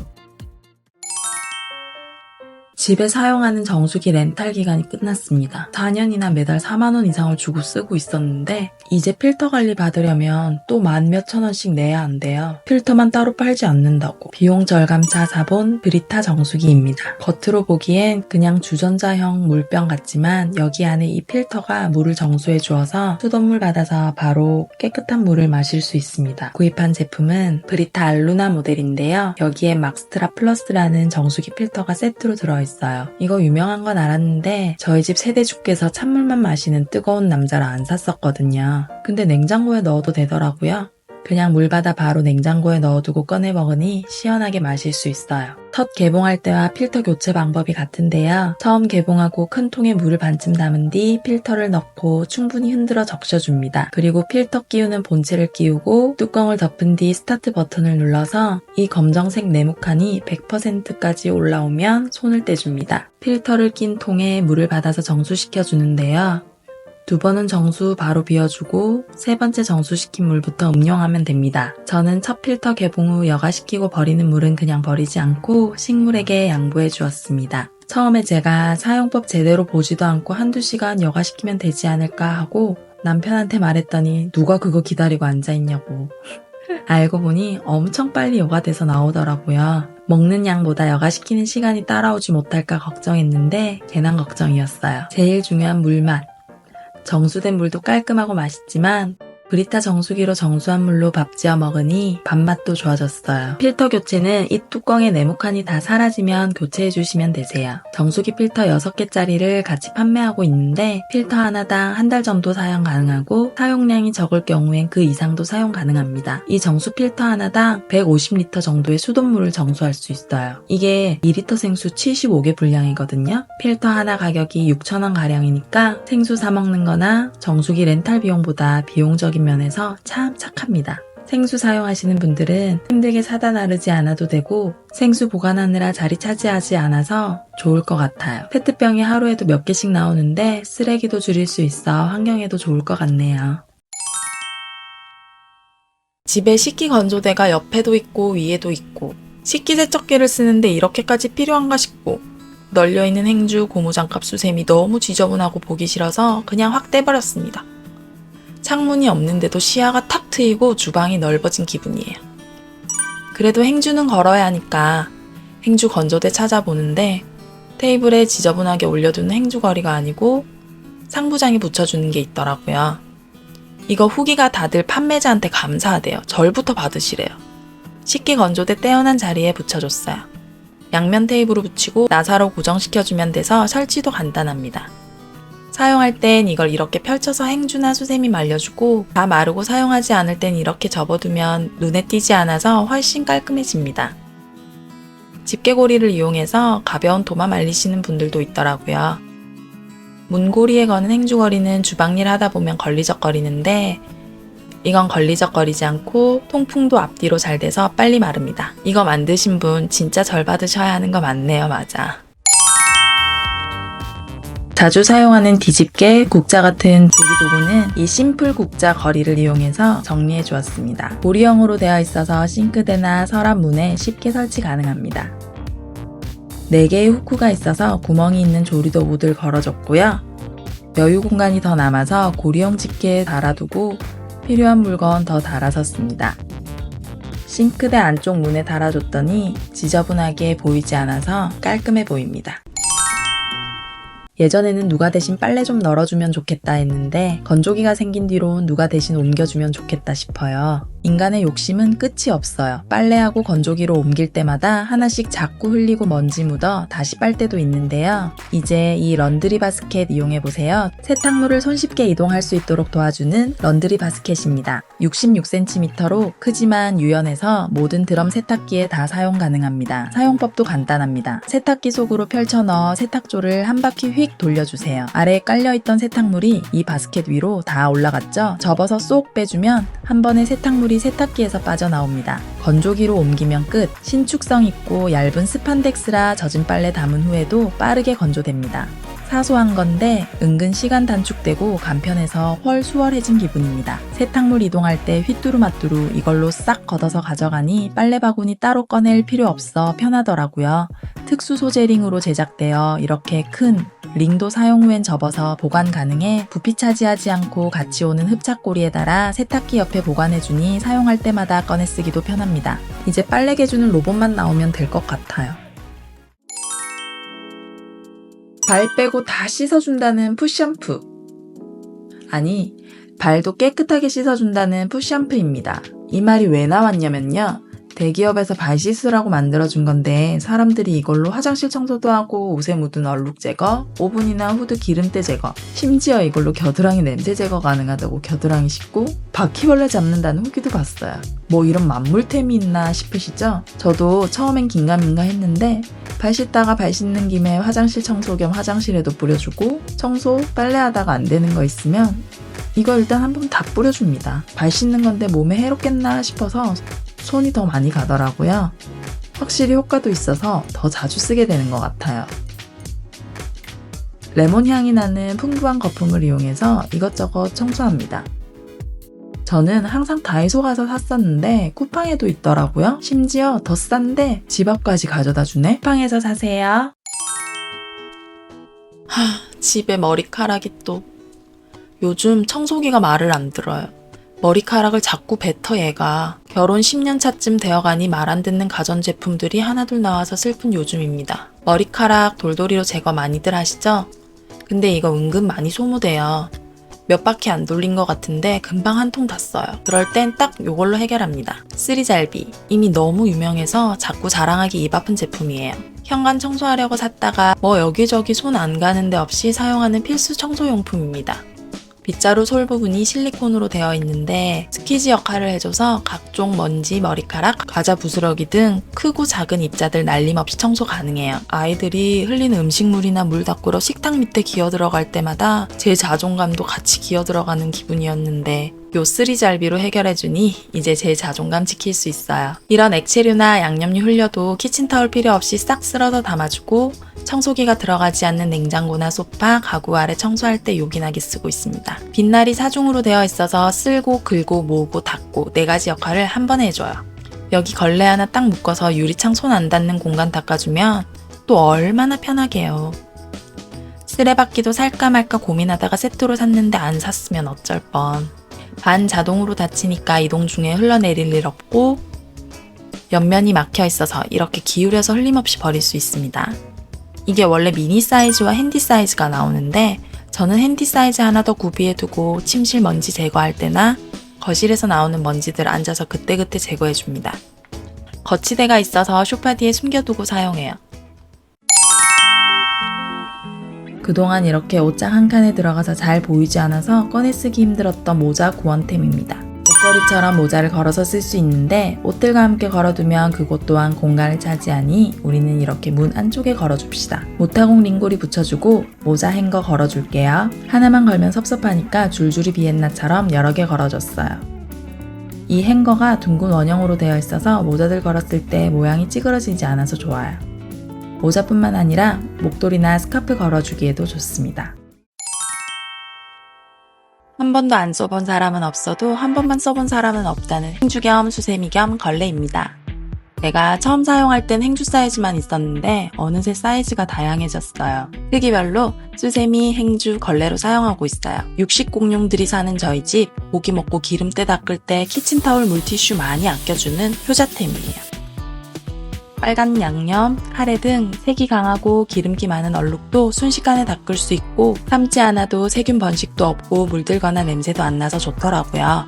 집에 사용하는 정수기 렌탈 기간이 끝났습니다. 4년이나 매달 4만 원 이상을 주고 쓰고 있었는데 이제 필터 관리 받으려면 또 만 몇천 원씩 내야 한대요. 필터만 따로 팔지 않는다고. 비용 절감차 사본 브리타 정수기입니다. 겉으로 보기엔 그냥 주전자형 물병 같지만 여기 안에 이 필터가 물을 정수해 주어서 수돗물 받아서 바로 깨끗한 물을 마실 수 있습니다. 구입한 제품은 브리타 알루나 모델인데요. 여기에 막스트라 플러스라는 정수기 필터가 세트로 들어있어요. 이거 유명한 건 알았는데 저희 집 세대주께서 찬물만 마시는 뜨거운 남자라 안 샀었거든요. 근데 냉장고에 넣어도 되더라고요. 그냥 물 받아 바로 냉장고에 넣어두고 꺼내 먹으니 시원하게 마실 수 있어요. 첫 개봉할 때와 필터 교체 방법이 같은데요. 처음 개봉하고 큰 통에 물을 반쯤 담은 뒤 필터를 넣고 충분히 흔들어 적셔줍니다. 그리고 필터 끼우는 본체를 끼우고 뚜껑을 덮은 뒤 스타트 버튼을 눌러서 이 검정색 네모칸이 100%까지 올라오면 손을 떼줍니다. 필터를 낀 통에 물을 받아서 정수시켜주는데요. 두 번은 정수 바로 비워주고 세 번째 정수시킨 물부터 음용하면 됩니다. 저는 첫 필터 개봉 후 여과시키고 버리는 물은 그냥 버리지 않고 식물에게 양보해 주었습니다. 처음에 제가 사용법 제대로 보지도 않고 한두 시간 여과시키면 되지 않을까 하고 남편한테 말했더니 누가 그거 기다리고 앉아있냐고. 알고 보니 엄청 빨리 여가돼서 나오더라고요. 먹는 양보다 여가시키는 시간이 따라오지 못할까 걱정했는데 괜한 걱정이었어요. 제일 중요한 물맛. 정수된 물도 깔끔하고 맛있지만 브리타 정수기로 정수한 물로 밥 지어 먹으니 밥맛도 좋아졌어요. 필터 교체는 이 뚜껑의 네모칸이 다 사라지면 교체해 주시면 되세요. 정수기 필터 6개짜리를 같이 판매하고 있는데 필터 하나당 한 달 정도 사용 가능하고 사용량이 적을 경우엔 그 이상도 사용 가능합니다. 이 정수 필터 하나당 150리터 정도의 수돗물을 정수할 수 있어요. 이게 2리터 생수 75개 분량이거든요. 필터 하나 가격이 6,000원 가량이니까 생수 사 먹는 거나 정수기 렌탈 비용보다 비용적인 면에서 참 착합니다. 생수 사용하시는 분들은 힘들게 사다 나르지 않아도 되고 생수 보관하느라 자리 차지하지 않아서 좋을 것 같아요. 페트병이 하루에도 몇 개씩 나오는데 쓰레기도 줄일 수 있어 환경에도 좋을 것 같네요. 집에 식기건조대가 옆에도 있고 위에도 있고 식기세척기를 쓰는데 이렇게까지 필요한가 싶고 널려있는 행주, 고무장갑, 수세미 너무 지저분하고 보기 싫어서 그냥 확 떼버렸습니다. 창문이 없는데도 시야가 탁 트이고 주방이 넓어진 기분이에요. 그래도 행주는 걸어야 하니까 행주 건조대 찾아보는데 테이블에 지저분하게 올려두는 행주거리가 아니고 상부장이 붙여주는 게 있더라고요. 이거 후기가 다들 판매자한테 감사하대요. 절부터 받으시래요. 식기 건조대 떼어난 자리에 붙여줬어요. 양면 테이프로 붙이고 나사로 고정시켜주면 돼서 설치도 간단합니다. 사용할 땐 이걸 이렇게 펼쳐서 행주나 수세미 말려주고 다 마르고 사용하지 않을 땐 이렇게 접어두면 눈에 띄지 않아서 훨씬 깔끔해집니다. 집게고리를 이용해서 가벼운 도마 말리시는 분들도 있더라고요. 문고리에 거는 행주거리는 주방일 하다 보면 걸리적거리는데 이건 걸리적거리지 않고 통풍도 앞뒤로 잘 돼서 빨리 마릅니다. 이거 만드신 분 진짜 절 받으셔야 하는 거 맞네요. 맞아. 자주 사용하는 뒤집개, 국자 같은 조리도구는 이 심플 국자 거리를 이용해서 정리해 주었습니다. 보리형으로 되어 있어서 싱크대나 서랍 문에 쉽게 설치 가능합니다. 4개의 후크가 있어서 구멍이 있는 조리도구들 걸어줬고요. 여유 공간이 더 남아서 고리형 집게에 달아두고 필요한 물건 더 달아서 씁니다. 싱크대 안쪽 문에 달아줬더니 지저분하게 보이지 않아서 깔끔해 보입니다. 예전에는 누가 대신 빨래 좀 널어주면 좋겠다 했는데 건조기가 생긴 뒤론 누가 대신 옮겨주면 좋겠다 싶어요. 인간의 욕심은 끝이 없어요. 빨래하고 건조기로 옮길 때마다 하나씩 자꾸 흘리고 먼지 묻어 다시 빨 때도 있는데요. 이제 이 런드리 바스켓 이용해보세요. 세탁물을 손쉽게 이동할 수 있도록 도와주는 런드리 바스켓입니다. 66cm로 크지만 유연해서 모든 드럼 세탁기에 다 사용 가능합니다. 사용법도 간단합니다. 세탁기 속으로 펼쳐 넣어 세탁조를 한 바퀴 휙 돌려주세요. 아래에 깔려있던 세탁물이 이 바스켓 위로 다 올라갔죠? 접어서 쏙 빼주면 한 번에 세탁물이 세탁기에서 빠져나옵니다. 건조기로 옮기면 끝. 신축성 있고 얇은 스판덱스라 젖은 빨래 담은 후에도 빠르게 건조됩니다. 사소한 건데 은근 시간 단축되고 간편해서 훨 수월해진 기분입니다. 세탁물 이동할 때 휘뚜루마뚜루 이걸로 싹 걷어서 가져가니 빨래 바구니 따로 꺼낼 필요 없어 편하더라고요. 특수 소재 링으로 제작되어 이렇게 큰 링도 사용 후엔 접어서 보관 가능해 부피 차지하지 않고 같이 오는 흡착고리에 달아 세탁기 옆에 보관해주니 사용할 때마다 꺼내 쓰기도 편합니다. 이제 빨래 개주는 로봇만 나오면 될 것 같아요. 발 빼고 다 씻어준다는 푸샴푸. 아니, 발도 깨끗하게 씻어준다는 푸샴푸입니다. 이 말이 왜 나왔냐면요. 대기업에서 발 씻으라고 만들어준 건데 사람들이 이걸로 화장실 청소도 하고 옷에 묻은 얼룩 제거, 오븐이나 후드 기름때 제거, 심지어 이걸로 겨드랑이 냄새 제거 가능하다고 겨드랑이 씻고 바퀴벌레 잡는다는 후기도 봤어요. 뭐 이런 만물템이 있나 싶으시죠? 저도 처음엔 긴가민가 했는데 발 씻다가 발 씻는 김에 화장실 청소 겸 화장실에도 뿌려주고 청소, 빨래하다가 안 되는 거 있으면 이거 일단 한번 다 뿌려줍니다. 발 씻는 건데 몸에 해롭겠나 싶어서 손이 더 많이 가더라고요. 확실히 효과도 있어서 더 자주 쓰게 되는 것 같아요. 레몬 향이 나는 풍부한 거품을 이용해서 이것저것 청소합니다. 저는 항상 다이소 가서 샀었는데 쿠팡에도 있더라고요. 심지어 더 싼데 집 앞까지 가져다 주네. 쿠팡에서 사세요. 집에 머리카락이 또 요즘 청소기가 말을 안 들어요. 머리카락을 자꾸 뱉어 얘가. 결혼 10년 차쯤 되어가니 말 안 듣는 가전제품들이 하나둘 나와서 슬픈 요즘입니다. 머리카락 돌돌이로 제거 많이들 하시죠? 근데 이거 은근 많이 소모돼요. 몇 바퀴 안 돌린 것 같은데 금방 한 통 다 써요. 그럴 땐 딱 요걸로 해결합니다. 쓰리잘비. 이미 너무 유명해서 자꾸 자랑하기 입 아픈 제품이에요. 현관 청소하려고 샀다가 뭐 여기저기 손 안 가는 데 없이 사용하는 필수 청소용품입니다. 빗자루 솔 부분이 실리콘으로 되어 있는데 스키지 역할을 해줘서 각종 먼지, 머리카락, 과자 부스러기 등 크고 작은 입자들 날림없이 청소 가능해요. 아이들이 흘리는 음식물이나 물 닦으러 식탁 밑에 기어 들어갈 때마다 제 자존감도 같이 기어 들어가는 기분이었는데 요 쓰리잘비로 해결해주니 이제 제 자존감 지킬 수 있어요. 이런 액체류나 양념류 흘려도 키친타올 필요 없이 싹 쓸어서 담아주고 청소기가 들어가지 않는 냉장고나 소파, 가구 아래 청소할 때 요긴하게 쓰고 있습니다. 빛날이 4중으로 되어 있어서 쓸고, 긁고, 모으고, 닦고 4가지 역할을 한 번에 해줘요. 여기 걸레 하나 딱 묶어서 유리창 손 안 닿는 공간 닦아주면 또 얼마나 편하게요. 쓰레받기도 살까 말까 고민하다가 세트로 샀는데 안 샀으면 어쩔 뻔. 반자동으로 닫히니까 이동 중에 흘러내릴 일 없고 옆면이 막혀 있어서 이렇게 기울여서 흘림없이 버릴 수 있습니다. 이게 원래 미니 사이즈와 핸디 사이즈가 나오는데 저는 핸디 사이즈 하나 더 구비해두고 침실 먼지 제거할 때나 거실에서 나오는 먼지들 앉아서 그때그때 제거해줍니다. 거치대가 있어서 소파 뒤에 숨겨두고 사용해요. 그동안 이렇게 옷장 한 칸에 들어가서 잘 보이지 않아서 꺼내 쓰기 힘들었던 모자 구원템입니다. 옷걸이처럼 모자를 걸어서 쓸 수 있는데 옷들과 함께 걸어두면 그곳 또한 공간을 차지하니 우리는 이렇게 문 안쪽에 걸어줍시다. 모타공 링고리 붙여주고 모자 행거 걸어줄게요. 하나만 걸면 섭섭하니까 줄줄이 비엔나처럼 여러 개 걸어줬어요. 이 행거가 둥근 원형으로 되어 있어서 모자들 걸었을 때 모양이 찌그러지지 않아서 좋아요. 모자뿐만 아니라 목도리나 스카프 걸어주기에도 좋습니다. 한 번도 안 써본 사람은 없어도 한 번만 써본 사람은 없다는 행주 겸 수세미 겸 걸레입니다. 내가 처음 사용할 땐 행주 사이즈만 있었는데 어느새 사이즈가 다양해졌어요. 크기별로 수세미, 행주, 걸레로 사용하고 있어요. 육식 공룡들이 사는 저희 집, 고기 먹고 기름때 닦을 때 키친타올 물티슈 많이 아껴주는 효자템이에요. 빨간 양념, 카레 등 색이 강하고 기름기 많은 얼룩도 순식간에 닦을 수 있고 삶지 않아도 세균 번식도 없고 물들거나 냄새도 안 나서 좋더라고요.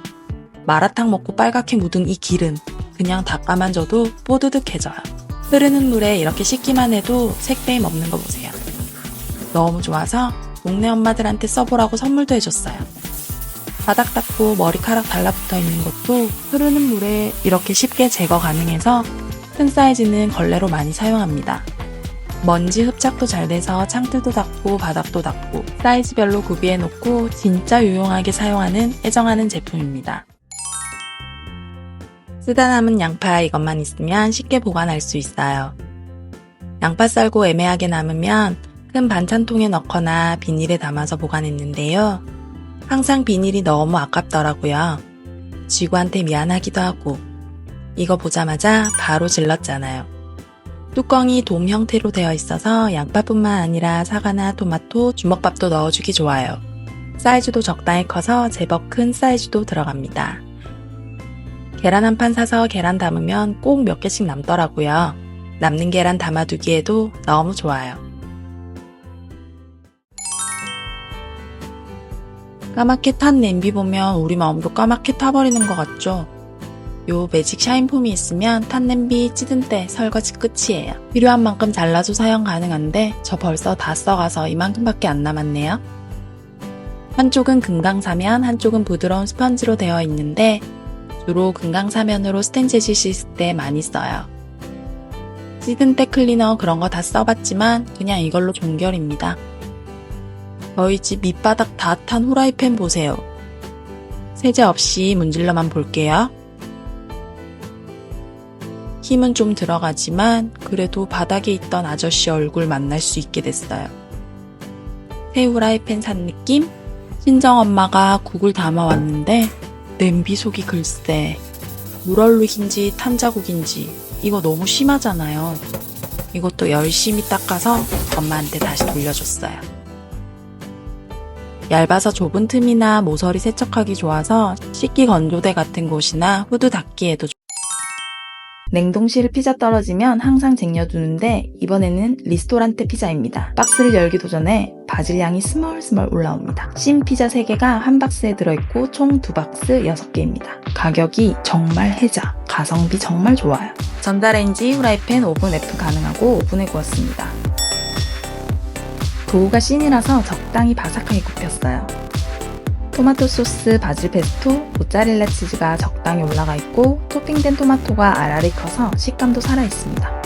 마라탕 먹고 빨갛게 묻은 이 기름, 그냥 닦아만 줘도 뽀드득해져요. 흐르는 물에 이렇게 씻기만 해도 색배임 없는 거 보세요. 너무 좋아서 동네 엄마들한테 써보라고 선물도 해줬어요. 바닥 닦고 머리카락 달라붙어 있는 것도 흐르는 물에 이렇게 쉽게 제거 가능해서 큰 사이즈는 걸레로 많이 사용합니다. 먼지 흡착도 잘 돼서 창틀도 닦고 바닥도 닦고 사이즈별로 구비해놓고 진짜 유용하게 사용하는 애정하는 제품입니다. 쓰다 남은 양파 이것만 있으면 쉽게 보관할 수 있어요. 양파 썰고 애매하게 남으면 큰 반찬통에 넣거나 비닐에 담아서 보관했는데요. 항상 비닐이 너무 아깝더라고요. 지구한테 미안하기도 하고 이거 보자마자 바로 질렀잖아요. 뚜껑이 돔 형태로 되어 있어서 양파뿐만 아니라 사과나 토마토, 주먹밥도 넣어주기 좋아요. 사이즈도 적당히 커서 제법 큰 사이즈도 들어갑니다. 계란 한 판 사서 계란 담으면 꼭 몇 개씩 남더라고요. 남는 계란 담아두기에도 너무 좋아요. 까맣게 탄 냄비 보면 우리 마음도 까맣게 타버리는 것 같죠? 요 매직 샤인폼이 있으면 탄 냄비 찌든 때 설거지 끝이에요. 필요한 만큼 잘라서 사용 가능한데 저 벌써 다 써가서 이만큼밖에 안 남았네요. 한쪽은 금강사면, 한쪽은 부드러운 스펀지로 되어 있는데 주로 금강사면으로 스텐 재질 씻을 때 많이 써요. 찌든 때 클리너 그런 거 다 써봤지만 그냥 이걸로 종결입니다. 저희 집 밑바닥 다 탄 후라이팬 보세요. 세제 없이 문질러만 볼게요. 힘은 좀 들어가지만 그래도 바닥에 있던 아저씨 얼굴 만날 수 있게 됐어요. 새 후라이팬 산 느낌? 친정엄마가 국을 담아왔는데 냄비 속이 글쎄 물얼룩인지 탄자국인지 이거 너무 심하잖아요. 이것도 열심히 닦아서 엄마한테 다시 돌려줬어요. 얇아서 좁은 틈이나 모서리 세척하기 좋아서 씻기 건조대 같은 곳이나 후드 닦기에도 냉동실 피자 떨어지면 항상 쟁여두는데 이번에는 리스토란테 피자입니다. 박스를 열기도 전에 바질 향이 스멀스멀 올라옵니다. 씬 피자 3개가 한 박스에 들어있고 총 2박스 6개입니다. 가격이 정말 혜자, 가성비 정말 좋아요. 전자레인지, 후라이팬, 오븐 F 가능하고 오븐에 구웠습니다. 도우가 씬이라서 적당히 바삭하게 굽혔어요. 토마토 소스, 바질 페스토, 모짜렐라 치즈가 적당히 올라가 있고 토핑된 토마토가 알알이 커서 식감도 살아있습니다.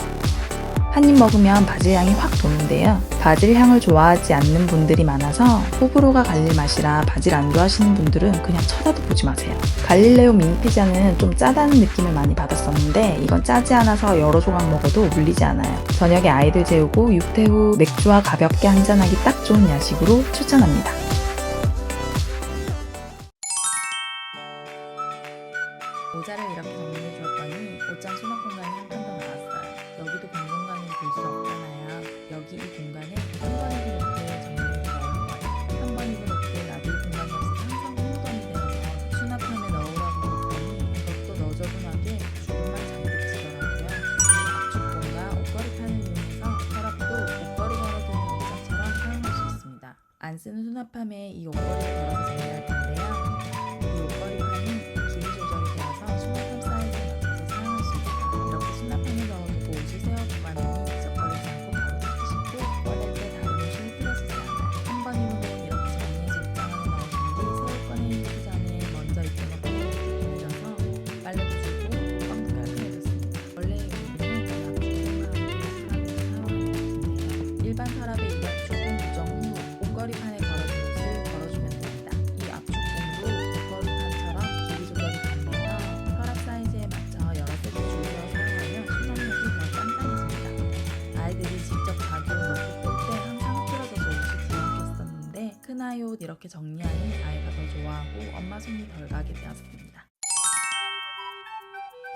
한 입 먹으면 바질 향이 확 도는데요. 바질 향을 좋아하지 않는 분들이 많아서 호불호가 갈릴 맛이라 바질 안 좋아하시는 분들은 그냥 쳐다도 보지 마세요. 갈릴레오 미니 피자는 좀 짜다는 느낌을 많이 받았었는데 이건 짜지 않아서 여러 조각 먹어도 물리지 않아요. 저녁에 아이들 재우고 육퇴 후 맥주와 가볍게 한잔하기 딱 좋은 야식으로 추천합니다. 모자를 이렇게 정리해 주었더니 옷장 수납 공간이 한 칸 더 나왔어요. 여기도 빈 공간을 볼 수 없잖아요. 여기 이 공간에 한 번 입은 옷을 정리해서 넣을 거예요. 한 번 입은 옷을 놔둘 공간이 없어서 항상 혼돈이 되어서 수납함에 넣으라고 했더니 이것도 너저분하게 주름만 잔뜩 지더라고요. 이 압축봉과 옷걸이 칸을 이용해서 서랍도 옷걸이 걸어두는 옷장처럼 사용할 수 있습니다. 안 쓰는 수납함에 이 옷걸이를 걸어서 정리할 텐데요. 이 옷걸이 칸이 길이 조절이 되어서 수납함 사이즈에 맞춰서 사용할 수 있어요. 이렇게 수납함에 넣어두고 옷을 세워 보관하니 잊어버리지 않고 바로 찾기 쉽고 꺼낼 때 다른 옷을 흐트러지지 않아요. 한 번 입은 옷 이렇게 정리해서 옷장 안에 넣어둔 뒤 새 옷 꺼내기 전에 먼저 입던 옷 보내줘서 빨래도 주고 뚜껑도 깔끔해졌습니다. 원래 이 옷은 압축봉과 함께 사용하는 옷인데요. 일반 서랍에 이 압축봉 고정 후 옷걸이 판에 걸어둔 옷을 걸어주면 됩니다. 이 압축봉도 옷걸이 판처럼 길이 조절이 가능해서 서랍 사이즈에 맞춰 여러 세트 줄여 사용하면 수납력이 더 짱짱해집니다. 아이들이 직접 자기 옷 넣고 뺄 때 항상 흐트러져서 옷이 뒤엉켰었는데 큰아이 옷 이렇게 정리하니 아이가 더 좋아하고 엄마 손이 덜 가게 되었습니다.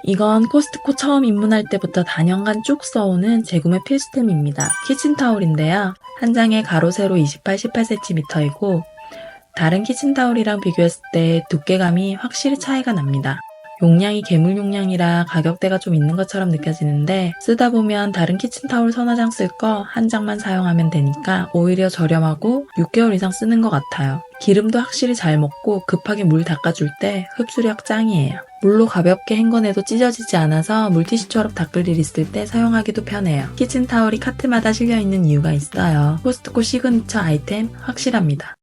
이건 코스트코 처음 입문할 때부터 단연간 쭉 써오는 재구매 필수템입니다. 키친타올인데요. 한 장에 가로 세로 28, 18cm이고 다른 키친타올이랑 비교했을 때 두께감이 확실히 차이가 납니다. 용량이 괴물 용량이라 가격대가 좀 있는 것처럼 느껴지는데 쓰다 보면 다른 키친타올 서너 장 쓸 거 한 장만 사용하면 되니까 오히려 저렴하고 6개월 이상 쓰는 것 같아요. 기름도 확실히 잘 먹고 급하게 물 닦아줄 때 흡수력 짱이에요. 물로 가볍게 헹궈내도 찢어지지 않아서 물티슈처럼 닦을 일 있을 때 사용하기도 편해요. 키친타올이 카트마다 실려있는 이유가 있어요. 코스트코 시그니처 아이템 확실합니다.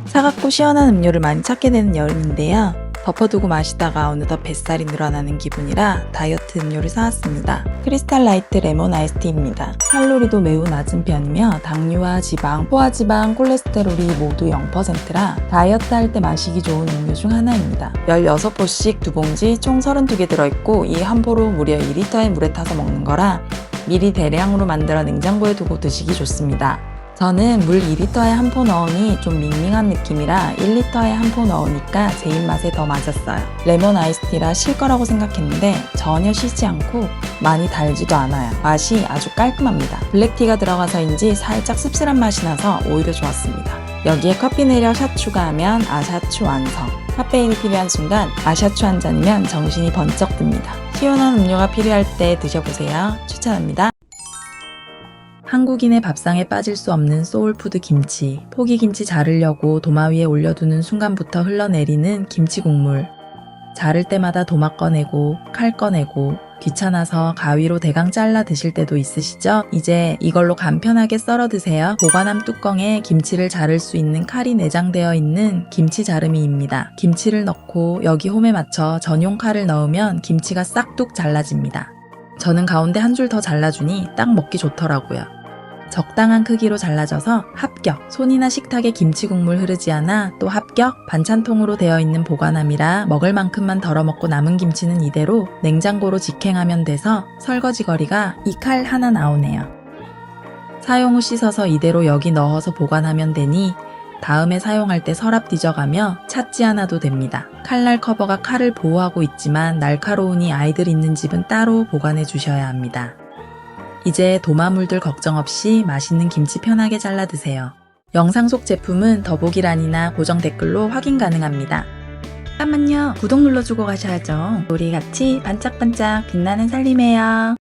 차갑고 시원한 음료를 많이 찾게 되는 여름인데요. 덮어두고 마시다가 어느덧 뱃살이 늘어나는 기분이라 다이어트 음료를 사왔습니다. 크리스탈 라이트 레몬 아이스티입니다. 칼로리도 매우 낮은 편이며 당류와 지방, 포화지방, 콜레스테롤이 모두 0%라 다이어트 할 때 마시기 좋은 음료 중 하나입니다. 16포씩 2봉지 총 32개 들어있고 이 한 포로 무려 2리터의 물에 타서 먹는 거라 미리 대량으로 만들어 냉장고에 두고 드시기 좋습니다. 저는 물 2리터에 한 포 넣으니 좀 밍밍한 느낌이라 1리터에 한 포 넣으니까 제 입맛에 더 맞았어요. 레몬 아이스티라 실 거라고 생각했는데 전혀 시지 않고 많이 달지도 않아요. 맛이 아주 깔끔합니다. 블랙티가 들어가서인지 살짝 씁쓸한 맛이 나서 오히려 좋았습니다. 여기에 커피 내려 샷 추가하면 아샤추 완성. 카페인이 필요한 순간 아샤추 한 잔이면 정신이 번쩍 듭니다. 시원한 음료가 필요할 때 드셔보세요. 추천합니다. 한국인의 밥상에 빠질 수 없는 소울푸드 김치. 포기김치 자르려고 도마 위에 올려두는 순간부터 흘러내리는 김치 국물. 자를 때마다 도마 꺼내고 칼 꺼내고 귀찮아서 가위로 대강 잘라 드실 때도 있으시죠? 이제 이걸로 간편하게 썰어 드세요. 보관함 뚜껑에 김치를 자를 수 있는 칼이 내장되어 있는 김치 자르미입니다. 김치를 넣고 여기 홈에 맞춰 전용 칼을 넣으면 김치가 싹둑 잘라집니다. 저는 가운데 한 줄 더 잘라주니 딱 먹기 좋더라고요. 적당한 크기로 잘라져서 합격! 손이나 식탁에 김치 국물 흐르지 않아 또 합격! 반찬통으로 되어 있는 보관함이라 먹을 만큼만 덜어먹고 남은 김치는 이대로 냉장고로 직행하면 돼서 설거지 거리가 이 칼 하나 나오네요. 사용 후 씻어서 이대로 여기 넣어서 보관하면 되니 다음에 사용할 때 서랍 뒤져가며 찾지 않아도 됩니다. 칼날 커버가 칼을 보호하고 있지만 날카로우니 아이들 있는 집은 따로 보관해 주셔야 합니다. 이제 도마물들 걱정 없이 맛있는 김치 편하게 잘라 드세요. 영상 속 제품은 더보기란이나 고정 댓글로 확인 가능합니다. 잠깐만요. 구독 눌러주고 가셔야죠. 우리 같이 반짝반짝 빛나는 살림해요.